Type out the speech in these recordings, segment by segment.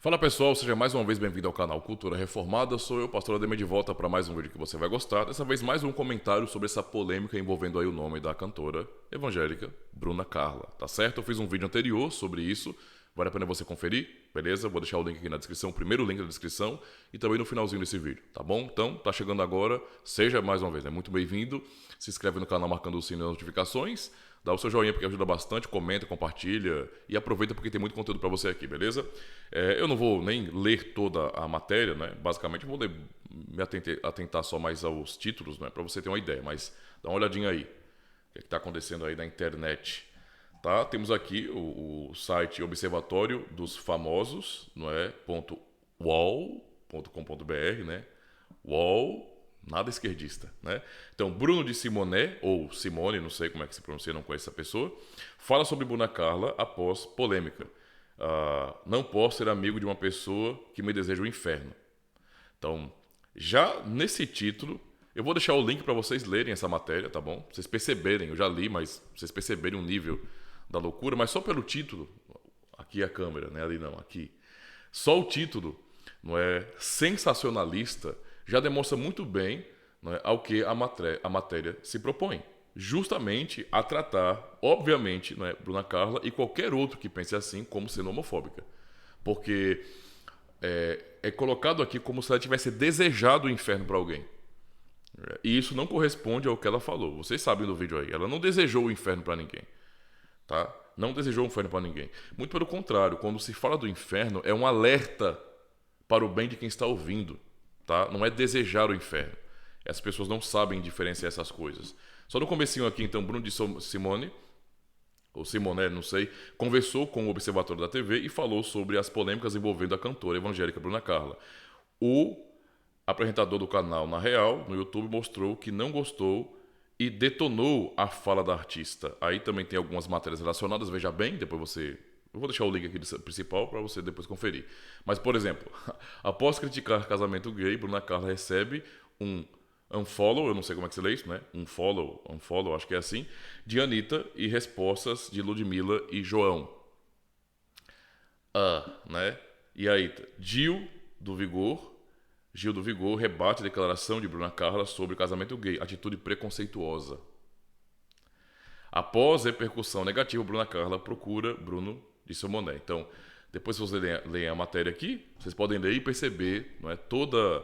Fala pessoal, seja mais uma vez bem-vindo ao canal Cultura Reformada. Sou eu, pastor Ademir, de volta para mais um vídeo que você vai gostar. Dessa vez mais um comentário sobre essa polêmica envolvendo aí o nome da cantora evangélica Bruna Carla, tá certo? Eu fiz um vídeo anterior sobre isso, vale a pena você conferir, beleza? Vou deixar o link aqui na descrição, o primeiro link da descrição e também no finalzinho desse vídeo, tá bom? Então, tá chegando agora, seja mais uma vez, muito bem-vindo. Se inscreve no canal marcando o sininho das notificações. Dá o seu joinha porque ajuda bastante, comenta, compartilha e aproveita porque tem muito conteúdo para você aqui, beleza? Eu não vou nem ler toda a matéria, né? Basicamente vou me atentar só mais aos títulos, né? Para você ter uma ideia, mas dá uma olhadinha aí. O que está acontecendo aí na internet? Tá? Temos aqui o site Observatório dos Famosos, não é? .uol.com.br, né? UOL, nada esquerdista, né? Então, Bruno de Simonet, ou Simone, não sei como é que se pronuncia, não conheço essa pessoa, fala sobre Bruna Carla após polêmica. Não posso ser amigo de uma pessoa que me deseja o inferno. Então, já nesse título, eu vou deixar o link para vocês lerem essa matéria, tá bom? Vocês perceberem, eu já li, mas vocês perceberem o nível da loucura, mas só pelo título, aqui é a câmera, né? Ali não, aqui. Só o título, não é sensacionalista, já demonstra muito bem, não é, ao que a matéria se propõe. Justamente a tratar, obviamente, não é, Bruna Carla e qualquer outro que pense assim como sendo homofóbica. Porque é colocado aqui como se ela tivesse desejado o inferno para alguém. E isso não corresponde ao que ela falou. Vocês sabem do vídeo aí. Ela não desejou o inferno para ninguém. Tá? Não desejou o inferno para ninguém. Muito pelo contrário, quando se fala do inferno, é um alerta para o bem de quem está ouvindo. Tá? Não é desejar o inferno. As pessoas não sabem diferenciar essas coisas. Só no comecinho aqui, então, Bruno de Simone, ou Simonet, não sei, conversou com o Observatório da TV e falou sobre as polêmicas envolvendo a cantora evangélica Bruna Carla. O apresentador do canal Na Real, no YouTube, mostrou que não gostou e detonou a fala da artista. Aí também tem algumas matérias relacionadas, veja bem, depois você... Eu vou deixar o link aqui do principal para você depois conferir. Mas, por exemplo, após criticar casamento gay, Bruna Carla recebe um unfollow, eu não sei como é que se lê isso, né? Unfollow, acho que é assim, de Anitta e respostas de Ludmilla e João. Né? E aí, Gil do Vigor rebate a declaração de Bruna Carla sobre casamento gay, atitude preconceituosa. Após repercussão negativa, Bruna Carla procura Bruno de Simonet. Então, depois se vocês lerem a matéria aqui, vocês podem ler e perceber, não é, toda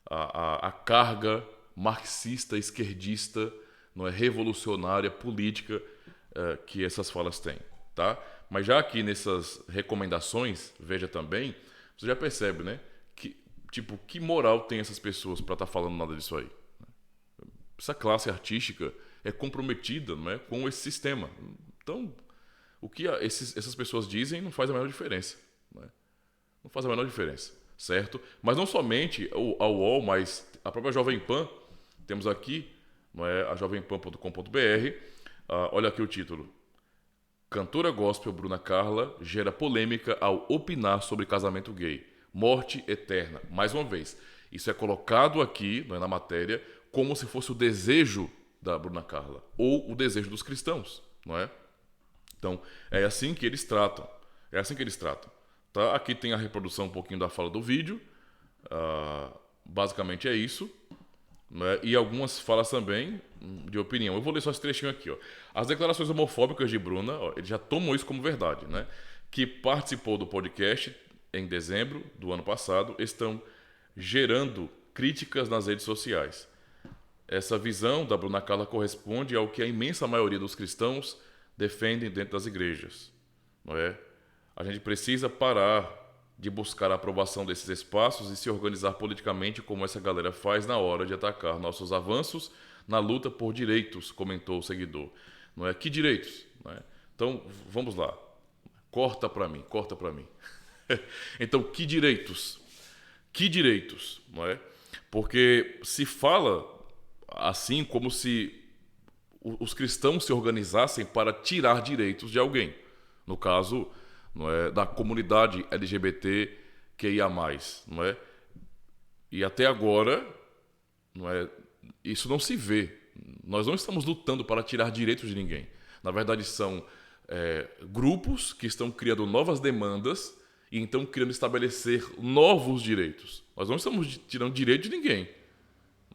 a carga marxista, esquerdista, não é, revolucionária, política que essas falas têm. Tá? Mas já aqui nessas recomendações, veja também, você já percebe, né? Que moral tem essas pessoas para estar falando nada disso aí? Essa classe artística é comprometida, não é, com esse sistema. Então, o que essas pessoas dizem não faz a menor diferença. Não faz a menor diferença, certo? Mas não somente a UOL, mas a própria Jovem Pan, temos aqui, não é, a jovempan.com.br, olha aqui o título. Cantora gospel Bruna Carla gera polêmica ao opinar sobre casamento gay. Morte eterna. Mais uma vez, isso é colocado aqui, não é, na matéria, como se fosse o desejo da Bruna Carla, ou o desejo dos cristãos, não é? Então, é assim que eles tratam. É assim que eles tratam. Tá? Aqui tem a reprodução um pouquinho da fala do vídeo. Basicamente é isso. Né? E algumas falas também de opinião. Eu vou ler só esse trechinho aqui. Ó. As declarações homofóbicas de Bruna, ó, eles já tomam isso como verdade, né? Que participou do podcast em dezembro do ano passado, estão gerando críticas nas redes sociais. Essa visão da Bruna Carla corresponde ao que a imensa maioria dos cristãos defendem dentro das igrejas. Não é? A gente precisa parar de buscar a aprovação desses espaços e se organizar politicamente como essa galera faz na hora de atacar nossos avanços na luta por direitos, comentou o seguidor. Não é? Que direitos? Não é? Então, vamos lá. Corta para mim. Então, que direitos? Que direitos? Não é? Porque se fala assim como se os cristãos se organizassem para tirar direitos de alguém. No caso, não é, da comunidade LGBTQIA+, não é? E até agora, não é, isso não se vê. Nós não estamos lutando para tirar direitos de ninguém. Na verdade, são grupos que estão criando novas demandas e então querendo estabelecer novos direitos. Nós não estamos tirando direito de ninguém,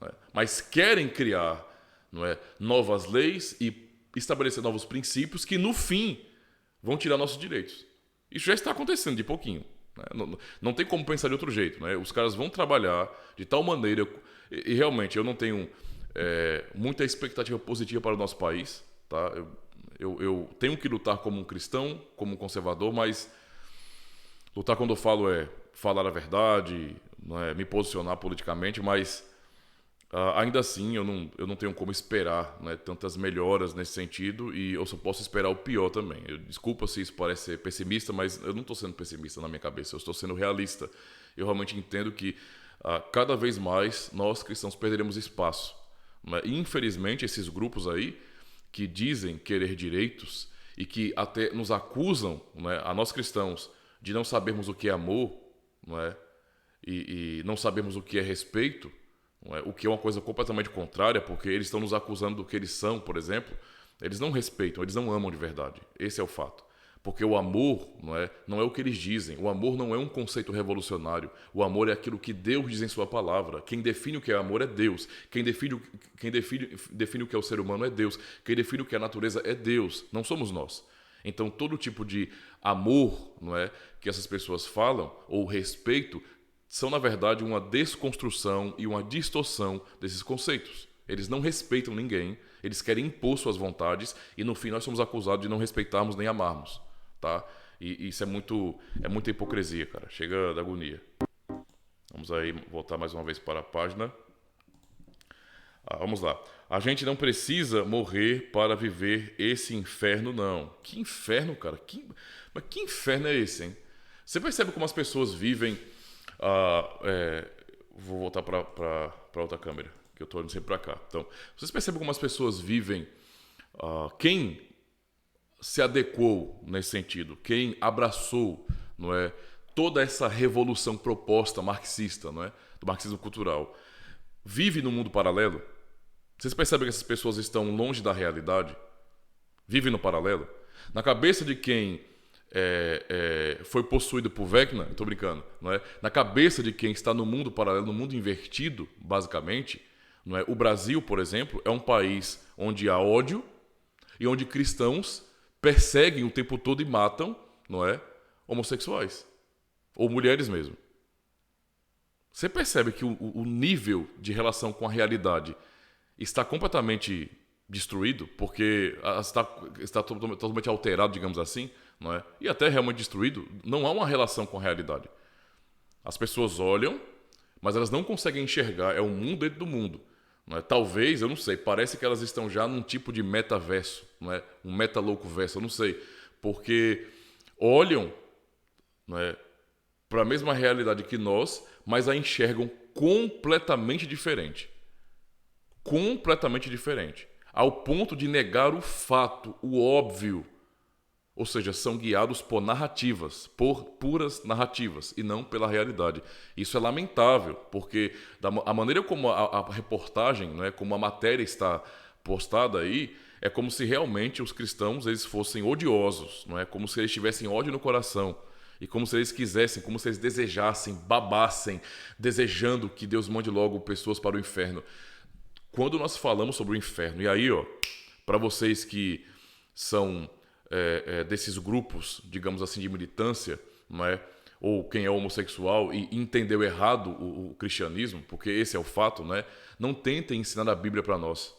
não é? Mas querem criar, não é, novas leis e estabelecer novos princípios que, no fim, vão tirar nossos direitos. Isso já está acontecendo de pouquinho. Né? Não tem como pensar de outro jeito. Né? Os caras vão trabalhar de tal maneira... E realmente, eu não tenho muita expectativa positiva para o nosso país. Tá? Eu tenho que lutar como um cristão, como um conservador, mas lutar quando eu falo é falar a verdade, não é, me posicionar politicamente, mas... ainda assim, eu não tenho como esperar, né, tantas melhoras nesse sentido, e eu só posso esperar o pior também. Desculpa se isso parece ser pessimista, mas eu não estou sendo pessimista na minha cabeça, eu estou sendo realista. Eu realmente entendo que cada vez mais nós cristãos perderemos espaço. Né? E, infelizmente, esses grupos aí que dizem querer direitos e que até nos acusam, né, a nós cristãos, de não sabermos o que é amor, não é? E não sabermos o que é respeito, não é? O que é uma coisa completamente contrária, porque eles estão nos acusando do que eles são, por exemplo. Eles não respeitam, eles não amam de verdade. Esse é o fato. Porque o amor não é o que eles dizem. O amor não é um conceito revolucionário. O amor é aquilo que Deus diz em sua palavra. Quem define o que é amor é Deus. Quem define o que é o ser humano é Deus. Quem define o que é a natureza é Deus. Não somos nós. Então, todo tipo de amor, que essas pessoas falam, ou respeito, são, na verdade, uma desconstrução e uma distorção desses conceitos. Eles não respeitam ninguém, eles querem impor suas vontades e, no fim, nós somos acusados de não respeitarmos nem amarmos. Tá? E isso é muita hipocrisia, cara. Chega da agonia. Vamos aí voltar mais uma vez para a página. Vamos lá. A gente não precisa morrer para viver esse inferno, não. Que inferno, cara? Mas que inferno é esse, hein? Você percebe como as pessoas vivem... vou voltar para outra câmera, que eu estou olhando sempre para cá. Então, vocês percebem como as pessoas vivem... quem se adequou nesse sentido, quem abraçou, toda essa revolução proposta marxista, do marxismo cultural, vive no mundo paralelo? Vocês percebem que essas pessoas estão longe da realidade? Vivem no paralelo? Na cabeça de quem foi possuído por Vecna, estou brincando, na cabeça de quem está no mundo paralelo, no mundo invertido, basicamente, o Brasil, por exemplo, é um país onde há ódio e onde cristãos perseguem o tempo todo e matam, homossexuais ou mulheres mesmo. Você percebe que o nível de relação com a realidade está completamente destruído, porque está totalmente alterado, digamos assim, e até realmente destruído. Não há uma relação com a realidade. As pessoas olham, mas elas não conseguem enxergar. É um mundo dentro do mundo. Talvez, eu não sei, parece que elas estão já num tipo de metaverso, um metaloucoverso, eu não sei, porque olham para a mesma realidade que nós, mas a enxergam completamente diferente. Completamente diferente. Ao ponto de negar o fato, o óbvio. Ou seja, são guiados por narrativas, por puras narrativas, e não pela realidade. Isso é lamentável, porque a maneira como a reportagem, como a matéria está postada aí, é como se realmente os cristãos eles fossem odiosos, como se eles tivessem ódio no coração, e como se eles quisessem, como se eles desejassem, babassem, desejando que Deus mande logo pessoas para o inferno. Quando nós falamos sobre o inferno, e aí, para vocês que são... desses grupos, digamos assim, de militância, ou quem é homossexual e entendeu errado o cristianismo, porque esse é o fato, não tentem ensinar a Bíblia para nós,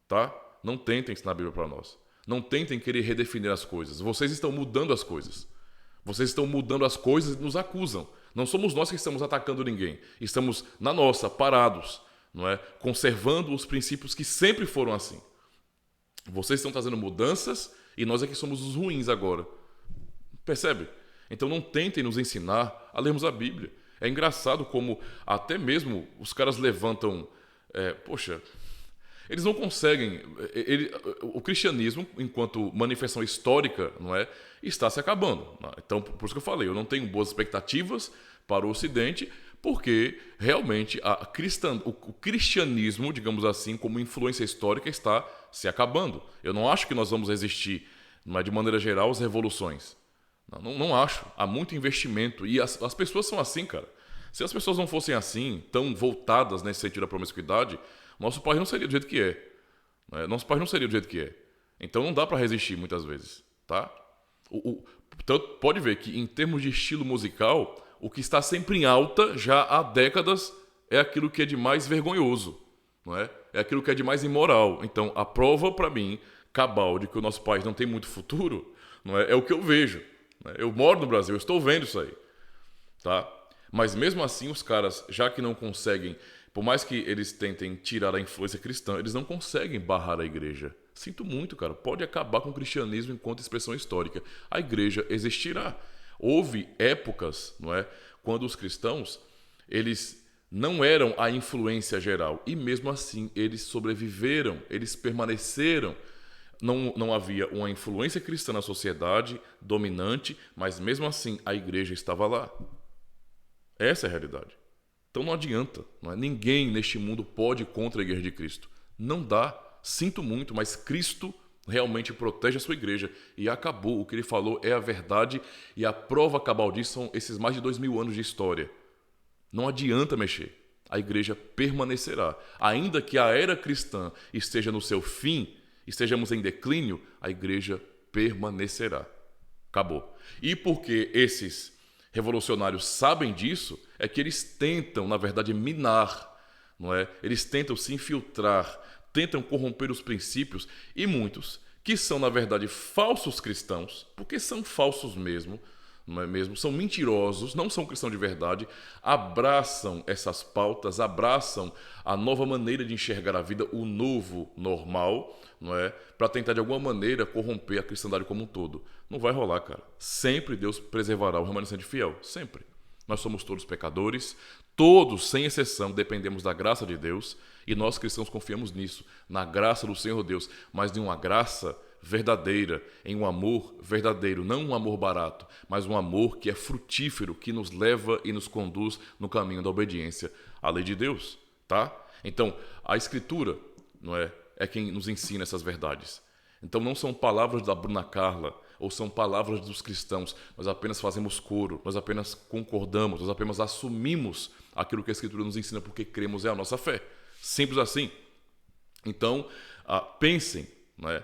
tá? Não tentem ensinar a Bíblia para nós. Não tentem querer redefinir as coisas. Vocês estão mudando as coisas. Vocês estão mudando as coisas e nos acusam. Não somos nós que estamos atacando ninguém. Estamos na nossa, parados, conservando os princípios que sempre foram assim. Vocês estão trazendo mudanças e nós é que somos os ruins agora. Percebe? Então não tentem nos ensinar a lermos a Bíblia. É engraçado como até mesmo os caras levantam... eles não conseguem... o cristianismo, enquanto manifestação histórica, está se acabando. Então, por isso que eu falei, eu não tenho boas expectativas para o Ocidente, porque realmente o cristianismo, digamos assim, como influência histórica, está se acabando. Eu não acho que nós vamos resistir, de maneira geral, às revoluções. Não acho. Há muito investimento. E as pessoas são assim, cara. Se as pessoas não fossem assim, tão voltadas nesse sentido da promiscuidade, nosso país não seria do jeito que é. Né? Nosso país não seria do jeito que é. Então não dá pra resistir muitas vezes, tá? Então pode ver que em termos de estilo musical, o que está sempre em alta já há décadas é aquilo que é de mais vergonhoso, não é? É aquilo que é de mais imoral. Então a prova pra mim, cabal, de que o nosso país não tem muito futuro, não é? É o que eu vejo. Né? Eu moro no Brasil, eu estou vendo isso aí, tá? Mas mesmo assim os caras, já que não conseguem, por mais que eles tentem tirar a influência cristã, eles não conseguem barrar a igreja. Sinto muito, cara. Pode acabar com o cristianismo enquanto expressão histórica. A igreja existirá. Houve épocas, não é, quando os cristãos, eles não eram a influência geral. E mesmo assim, eles sobreviveram, eles permaneceram. Não havia uma influência cristã na sociedade dominante, mas mesmo assim a igreja estava lá. Essa é a realidade. Então não adianta. Não é? Ninguém neste mundo pode ir contra a igreja de Cristo. Não dá. Sinto muito, mas Cristo realmente protege a sua igreja. E acabou. O que ele falou é a verdade. E a prova cabal disso são esses mais de 2000 anos de história. Não adianta mexer. A igreja permanecerá. Ainda que a era cristã esteja no seu fim, estejamos em declínio, a igreja permanecerá. Acabou. E porque esses revolucionários sabem disso, é que eles tentam, na verdade, minar, não é? Eles tentam se infiltrar, tentam corromper os princípios, e muitos, que são, na verdade, falsos cristãos, porque são falsos mesmo, não é mesmo? São mentirosos, não são cristãos de verdade, abraçam essas pautas, abraçam a nova maneira de enxergar a vida, o novo normal, não é? Para tentar de alguma maneira corromper a cristandade como um todo. Não vai rolar, cara. Sempre Deus preservará o remanescente fiel, sempre. Nós somos todos pecadores, todos, sem exceção, dependemos da graça de Deus, e nós cristãos confiamos nisso, na graça do Senhor Deus, mas de uma graça verdadeira, em um amor verdadeiro, não um amor barato, mas um amor que é frutífero, que nos leva e nos conduz no caminho da obediência à lei de Deus, tá? Então, a Escritura, não é quem nos ensina essas verdades. Então não são palavras da Bruna Carla, ou são palavras dos cristãos, nós apenas fazemos coro, nós apenas concordamos, nós apenas assumimos aquilo que a Escritura nos ensina porque cremos é a nossa fé. Simples assim. Então, pensem, não é?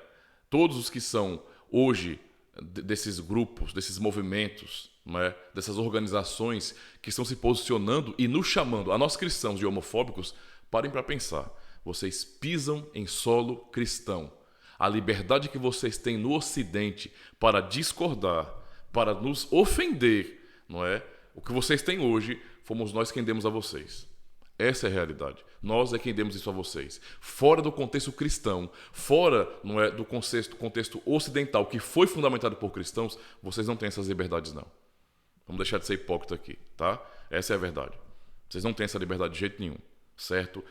Todos os que são hoje desses grupos, desses movimentos, não é? Dessas organizações que estão se posicionando e nos chamando, a nós cristãos de homofóbicos, parem para pensar. Vocês pisam em solo cristão. A liberdade que vocês têm no Ocidente para discordar, para nos ofender, não é? O que vocês têm hoje, fomos nós quem demos a vocês. Essa é a realidade. Nós é quem demos isso a vocês. Fora do contexto cristão, fora, não é, do contexto ocidental, que foi fundamentado por cristãos, vocês não têm essas liberdades, não. Vamos deixar de ser hipócrita aqui, tá? Essa é a verdade. Vocês não têm essa liberdade de jeito nenhum, certo?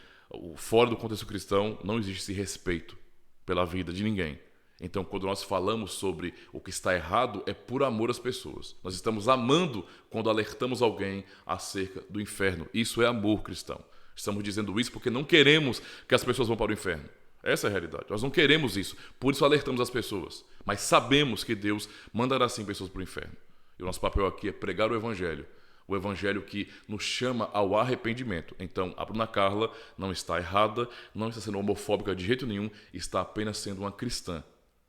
Fora do contexto cristão, não existe esse respeito pela vida de ninguém. Então, quando nós falamos sobre o que está errado, é por amor às pessoas. Nós estamos amando quando alertamos alguém acerca do inferno. Isso é amor cristão. Estamos dizendo isso porque não queremos que as pessoas vão para o inferno. Essa é a realidade. Nós não queremos isso. Por isso alertamos as pessoas. Mas sabemos que Deus mandará sim pessoas para o inferno. E o nosso papel aqui é pregar o Evangelho. O Evangelho que nos chama ao arrependimento. Então, a Bruna Carla não está errada, não está sendo homofóbica de jeito nenhum, está apenas sendo uma cristã.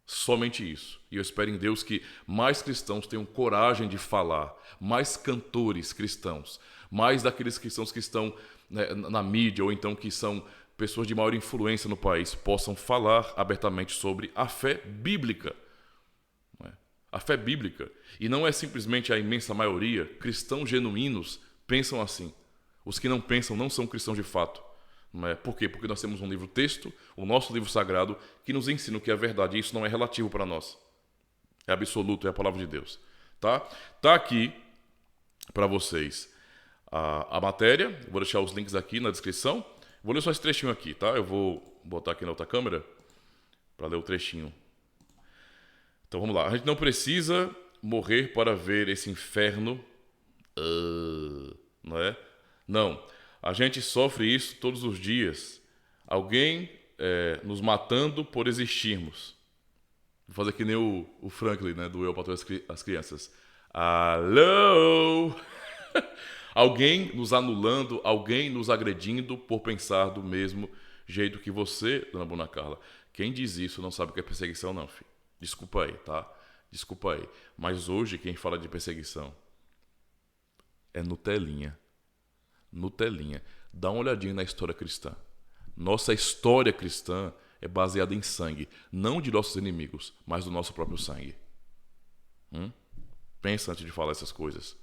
Somente isso. E eu espero em Deus que mais cristãos tenham coragem de falar, mais cantores cristãos, mais daqueles cristãos que estão, né, na mídia ou então que são pessoas de maior influência no país, possam falar abertamente sobre a fé bíblica. Não é? A fé bíblica. E não é simplesmente a imensa maioria, cristãos genuínos pensam assim. Os que não pensam não são cristãos de fato. Não é? Por quê? Porque nós temos um livro-texto, o nosso livro sagrado, que nos ensina o que é verdade. E isso não é relativo para nós. É absoluto, é a palavra de Deus. Tá aqui para vocês a matéria. Vou deixar os links aqui na descrição. Vou ler só esse trechinho aqui, tá? Eu vou botar aqui na outra câmera para ler o trechinho. Então vamos lá. A gente não precisa morrer para ver esse inferno. Não é? Não. A gente sofre isso todos os dias. Alguém nos matando por existirmos. Vou fazer que nem o Franklin, né, do Eu, Patrulha as Crianças. Alô? Alguém nos anulando, alguém nos agredindo por pensar do mesmo jeito que você, dona Bruna Carla. Quem diz isso não sabe o que é perseguição, não, filho. Desculpa aí, tá? Desculpa aí. Mas hoje quem fala de perseguição é Nutelinha. Nutelinha. Dá uma olhadinha na história cristã. Nossa história cristã é baseada em sangue. Não de nossos inimigos, mas do nosso próprio sangue. Pensa antes de falar essas coisas,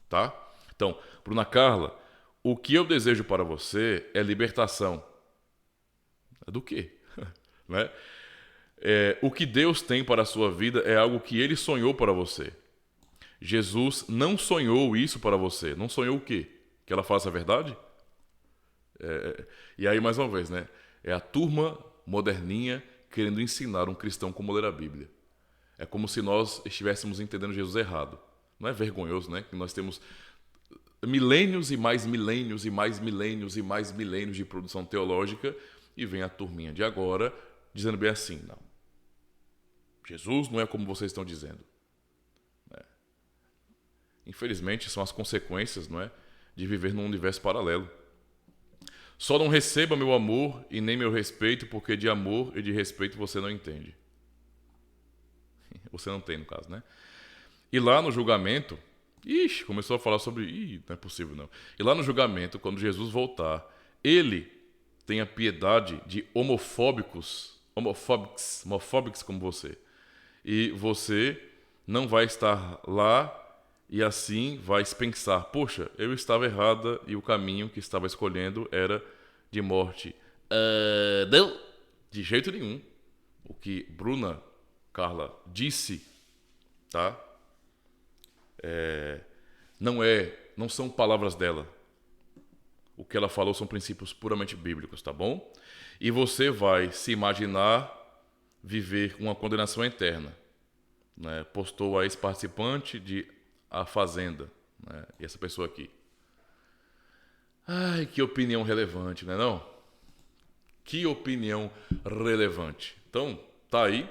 tá? Então, Bruna Carla, o que eu desejo para você é libertação. Do quê? Né? O que Deus tem para a sua vida é algo que Ele sonhou para você. Jesus não sonhou isso para você. Não sonhou o quê? Que ela faça a verdade? E aí, mais uma vez, né? É a turma moderninha querendo ensinar um cristão como ler a Bíblia. É como se nós estivéssemos entendendo Jesus errado. Não é vergonhoso, né? Que nós temos milênios e mais milênios e mais milênios e mais milênios de produção teológica e vem a turminha de agora dizendo bem assim, não. Jesus não é como vocês estão dizendo. Infelizmente, são as consequências, não é, de viver num universo paralelo. Só não receba meu amor e nem meu respeito, porque de amor e de respeito você não entende. Você não tem, no caso, né? E lá no julgamento, começou a falar sobre... não é possível, não. E lá no julgamento, quando Jesus voltar, ele tenha piedade de homofóbicos como você. E você não vai estar lá e assim vai pensar, poxa, eu estava errada e o caminho que estava escolhendo era de morte. Não, de jeito nenhum. O que Bruna Carla disse, tá? Não são palavras dela. O que ela falou são princípios puramente bíblicos, tá bom? E você vai se imaginar viver uma condenação eterna. Né? Postou a ex-participante de A Fazenda, né? E essa pessoa aqui. Ai, que opinião relevante, né não? Que opinião relevante. Então, tá aí.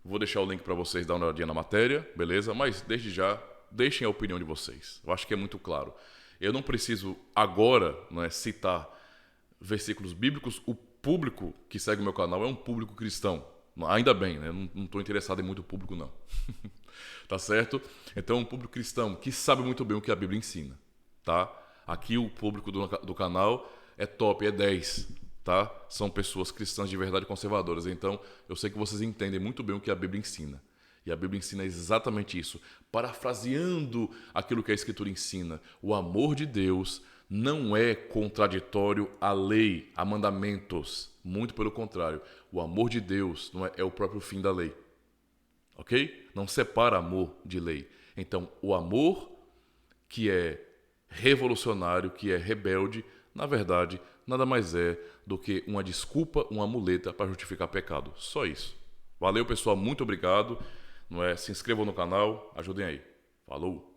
Vou deixar o link para vocês dar uma olhadinha na matéria, beleza? Mas desde já, deixem a opinião de vocês. Eu acho que é muito claro. Eu não preciso agora, né, citar versículos bíblicos. O público que segue o meu canal é um público cristão. Ainda bem, né? Não estou interessado em muito público, não. Tá certo? Então, um público cristão que sabe muito bem o que a Bíblia ensina, tá? Aqui o público do canal é top, é 10, tá? São pessoas cristãs de verdade conservadoras. Então, eu sei que vocês entendem muito bem o que a Bíblia ensina. E a Bíblia ensina exatamente isso. Parafraseando aquilo que a Escritura ensina, o amor de Deus não é contraditório à lei, a mandamentos. Muito pelo contrário. O amor de Deus não é o próprio fim da lei. Ok? Não separa amor de lei. Então, o amor que é revolucionário, que é rebelde, na verdade, nada mais é do que uma desculpa, uma muleta para justificar pecado. Só isso. Valeu, pessoal. Muito obrigado. Se inscrevam no canal. Ajudem aí. Falou!